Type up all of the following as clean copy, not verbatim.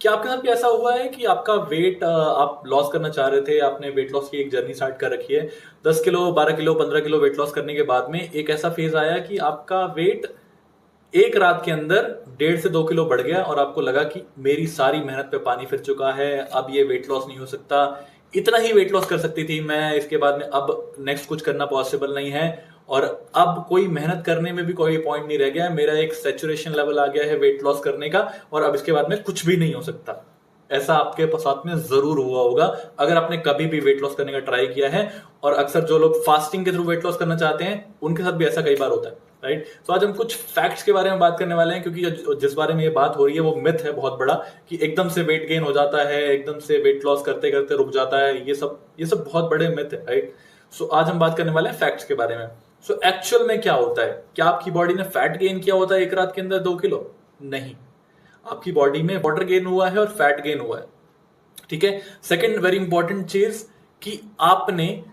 क्या आपके साथ भी ऐसा हुआ है कि आपका वेट आप लॉस करना चाह रहे थे, आपने वेट लॉस की एक जर्नी स्टार्ट कर रखी है, 10 kilo 12 kilo 15 kilo weight loss करने के बाद में एक ऐसा फेज आया कि आपका वेट एक रात के अंदर 1.5 से 2 किलो बढ़ गया और आपको लगा कि मेरी सारी मेहनत पे पानी फिर चुका है, अब ये वेट लॉस नहीं हो सकता, इतना ही वेट लॉस कर सकती थी मैं, इसके बाद में अब नेक्स्ट कुछ करना पॉसिबल नहीं है और अब कोई मेहनत करने में भी कोई पॉइंट नहीं रह गया, मेरा एक सैचुरेशन लेवल आ गया है वेट लॉस करने का और अब इसके बाद में कुछ भी नहीं हो सकता। ऐसा आपके साथ में जरूर हुआ होगा अगर आपने कभी भी वेट लॉस करने का ट्राई किया है। और अक्सर जो लोग फास्टिंग के थ्रू वेट लॉस करना चाहते हैं उनके साथ भी ऐसा कई बार होता है, राइट। तो आज हम कुछ फैक्ट्स के बारे में बात करने वाले हैं, क्योंकि जिस बारे में ये बात हो रही है वो मिथ है बहुत बड़ा कि एकदम से वेट गेन हो जाता है, एकदम से वेट लॉस करते करते रुक जाता है, ये सब बहुत बड़े मिथ है, राइट। सो आज हम बात करने वाले हैं फैक्ट्स के बारे में। सो एक्चुअल में क्या होता है, क्या आपकी बॉडी ने फैट गेन किया होता है एक रात के अंदर 2 किलो? नहीं, आपकी बॉडी में वाटर गेन हुआ है और फैट गेन हुआ है, ठीक है। सेकंड वेरी इंपॉर्टेंट चीज कि आपने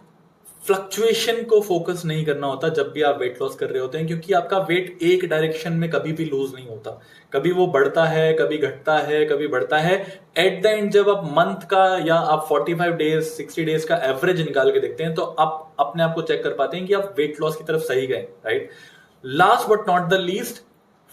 फ्लक्चुएशन को फोकस नहीं करना होता जब भी आप वेट लॉस कर रहे होते हैं, क्योंकि आपका वेट एक डायरेक्शन में कभी भी लूज नहीं होता, कभी वो बढ़ता है, कभी घटता है, कभी बढ़ता है। एट द एंड जब आप मंथ का या आप 45 डेज 60 डेज का एवरेज निकाल के देखते हैं तो आप अपने आप को चेक कर पाते हैं कि आप वेट लॉस की तरफ सही गए, right. Last but not the least,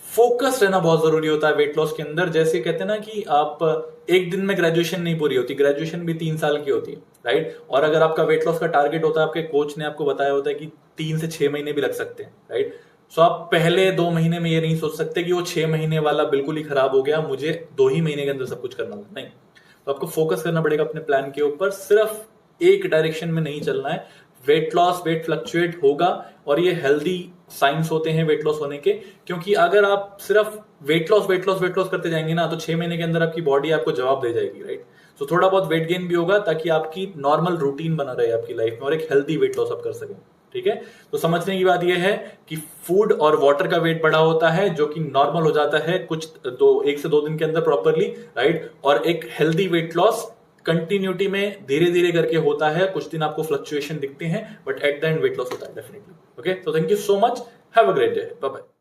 focus रहना बहुत जरूरी होता है वेट लॉस के अंदर। जैसे कहते हैं ना कि आप एक दिन में ग्रेजुएशन नहीं पूरी होती, ग्रेजुएशन भी 3 साल की होती है, राइट। और अगर आपका वेट लॉस का टारगेट होता है, आपके कोच ने आपको बताया होता है कि 3 से 6 महीने भी लग सकते हैं, राइट। सो आप पहले 2 महीने में ये नहीं सोच सकते कि वो 6 महीने वाला बिल्कुल ही खराब हो गया, मुझे 2 ही महीने के अंदर सब कुछ करना होगा, नहीं। तो आपको फोकस करना पड़ेगा अपने प्लान के ऊपर, सिर्फ एक डायरेक्शन में नहीं चलना है। वेट लॉस, वेट फ्लक्चुएट होगा और ये हेल्दी साइंस होते हैं वेट लॉस होने के, क्योंकि अगर आप सिर्फ weight loss weight loss weight loss करते जाएंगे ना तो 6 महीने के अंदर आपकी बॉडी आपको जवाब दे जाएगी, राइट। तो थोड़ा बहुत वेट गेन भी होगा ताकि आपकी नॉर्मल रूटीन बना रहे आपकी लाइफ में और एक हेल्दी वेट लॉस आप कर सकें, ठीक है। तो समझने की बात यह है कि फूड और वाटर का वेट बढ़ा होता है जो कि नॉर्मल हो जाता है कुछ 1 से 2 दिन के अंदर प्रॉपरली, राइट। और एक हेल्दी वेट लॉस कंटिन्यूटी में धीरे धीरे करके होता है, कुछ दिन आपको फ्लक्चुएशन दिखते हैं but at the end weight loss होता है डेफिनेटली। ओके, तो thank you so much, have a great day, bye bye.